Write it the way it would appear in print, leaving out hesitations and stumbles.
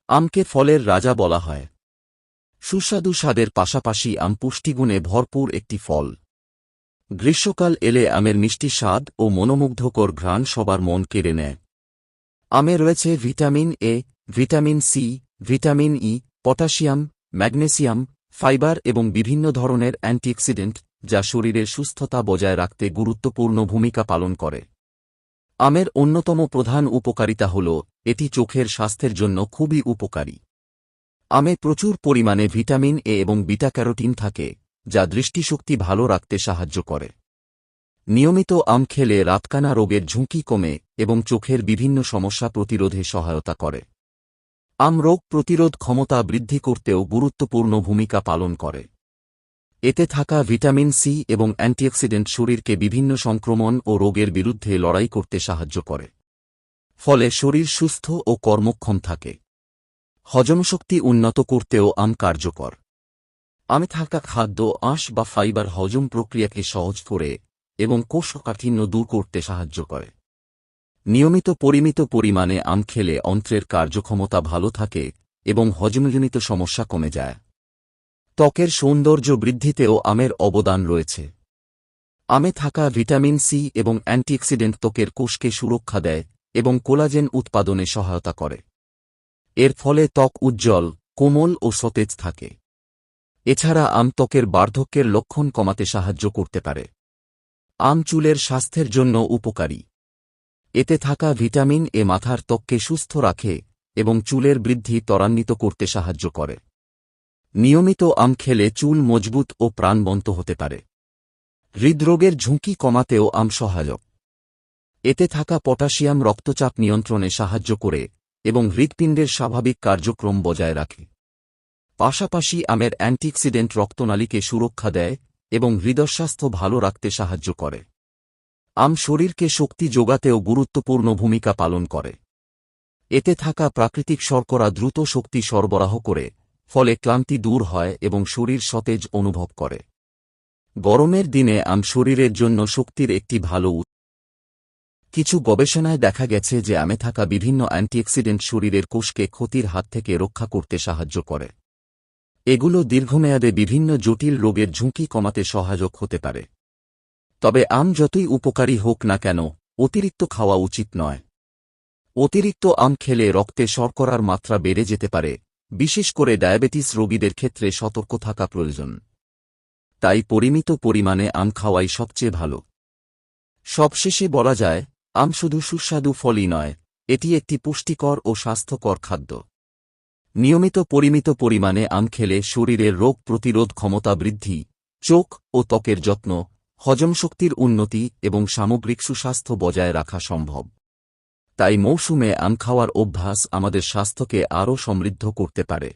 আমকে ফলের রাজা বলা হয়। সুস্বাদু স্বাদের পাশাপাশি আম পুষ্টিগুণে ভরপুর একটি ফল। গ্রীষ্মকাল এলে আমের মিষ্টি স্বাদ ও মনোমুগ্ধকর ঘ্রাণ সবার মন কেড়ে নেয়। আমে রয়েছে vitamin A, vitamin C, vitamin E, potassium, magnesium, fibre এবং বিভিন্ন ধরনের অ্যান্টিঅক্সিডেন্ট, যা শরীরের সুস্থতা বজায় রাখতে গুরুত্বপূর্ণ ভূমিকা পালন করে। আমের অন্যতম প্রধান উপকারিতা হল এটি চোখের স্বাস্থ্যের জন্য খুবই উপকারী। আমে প্রচুর পরিমাণে ভিটামিন এ এবং বিটা ক্যারোটিন থাকে, যা দৃষ্টিশক্তি ভালো রাখতে সাহায্য করে। নিয়মিত আম খেলে রাতকানা রোগের ঝুঁকি কমে এবং চোখের বিভিন্ন সমস্যা প্রতিরোধে সহায়তা করে। আম রোগ প্রতিরোধ ক্ষমতা বৃদ্ধি করতেও গুরুত্বপূর্ণ ভূমিকা পালন করে। এতে থাকা ভিটামিন সি এবং অ্যান্টিঅক্সিডেন্ট শরীরকে বিভিন্ন সংক্রমণ ও রোগের বিরুদ্ধে লড়াই করতে সাহায্য করে। ফলে শরীর সুস্থ ও কর্মক্ষম থাকে। হজমশক্তি উন্নত করতেও আম কার্যকর। আমে থাকা খাদ্য আঁশ বা ফাইবার হজম প্রক্রিয়াকে সহজ করে এবং কোষ্ঠকাঠিন্য দূর করতে সাহায্য করে। নিয়মিত পরিমিত পরিমাণে আম খেলে অন্ত্রের কার্যক্ষমতা ভালো থাকে এবং হজমজনিত সমস্যা কমে যায়। ত্বকের সৌন্দর্য বৃদ্ধিতেও আমের অবদান রয়েছে। আমে থাকা ভিটামিন সি এবং অ্যান্টিঅক্সিডেন্ট ত্বকের কোষকে সুরক্ষা দেয় এবং কোলাজেন উৎপাদনে সহায়তা করে। এর ফলে ত্বক উজ্জ্বল, কোমল ও সতেজ থাকে। এছাড়া আম ত্বকের বার্ধক্যের লক্ষণ কমাতে সাহায্য করতে পারে। আম চুলের স্বাস্থ্যের জন্য উপকারী। এতে থাকা ভিটামিন এ মাথার ত্বককে সুস্থ রাখে এবং চুলের বৃদ্ধি ত্বরান্বিত করতে সাহায্য করে। নিয়মিত আম খেলে চুল মজবুত ও প্রাণবন্ত হতে পারে। হৃদরোগের ঝুঁকি কমাতেও আম সহায়ক। এতে থাকা পটাশিয়াম রক্তচাপ নিয়ন্ত্রণে সাহায্য করে এবং হৃৎপিণ্ডের স্বাভাবিক কার্যক্রম বজায় রাখে। পাশাপাশি আমের অ্যান্টিঅক্সিডেন্ট রক্তনালীকে সুরক্ষা দেয় এবং হৃদস্বাস্থ্য ভালো রাখতে সাহায্য করে। আম শরীরকে শক্তি যোগাতেও গুরুত্বপূর্ণ ভূমিকা পালন করে। এতে থাকা প্রাকৃতিক শর্করা দ্রুত শক্তি সরবরাহ করে, ফলে ক্লান্তি দূর হয় এবং শরীর সতেজ অনুভব করে। গরমের দিনে আম শরীরের জন্য শক্তির একটি ভালো উৎস। কিছু গবেষণায় দেখা গেছে যে আমে থাকা বিভিন্ন অ্যান্টিঅক্সিডেন্ট শরীরের কোষকে ক্ষতির হাত থেকে রক্ষা করতে সাহায্য করে। এগুলো দীর্ঘমেয়াদে বিভিন্ন জটিল রোগের ঝুঁকি কমাতে সহায়ক হতে পারে। তবে আম যতই উপকারী হোক না কেন, অতিরিক্ত খাওয়া উচিত নয়। অতিরিক্ত আম খেলে রক্তে শর্করার মাত্রা বেড়ে যেতে পারে, বিশেষ করে ডায়াবেটিস রোগীদের ক্ষেত্রে সতর্ক থাকা প্রয়োজন। তাই পরিমিত পরিমাণে আম খাওয়াই সবচেয়ে ভালো। সবশেষে বলা যায়, আম শুধু সুস্বাদু ফলই নয়, এটি একটি পুষ্টিকর ও স্বাস্থ্যকর খাদ্য। নিয়মিত পরিমিত পরিমাণে আম খেলে শরীরের রোগ প্রতিরোধ ক্ষমতা বৃদ্ধি, চোখ ও ত্বকের যত্ন, হজমশক্তির উন্নতি এবং সামগ্রিক সুস্বাস্থ্য বজায় রাখা সম্ভব। তাই মৌসুমে আম খাওয়ার অভ্যাস আমাদের স্বাস্থ্যকে আরও সমৃদ্ধ করতে পারে।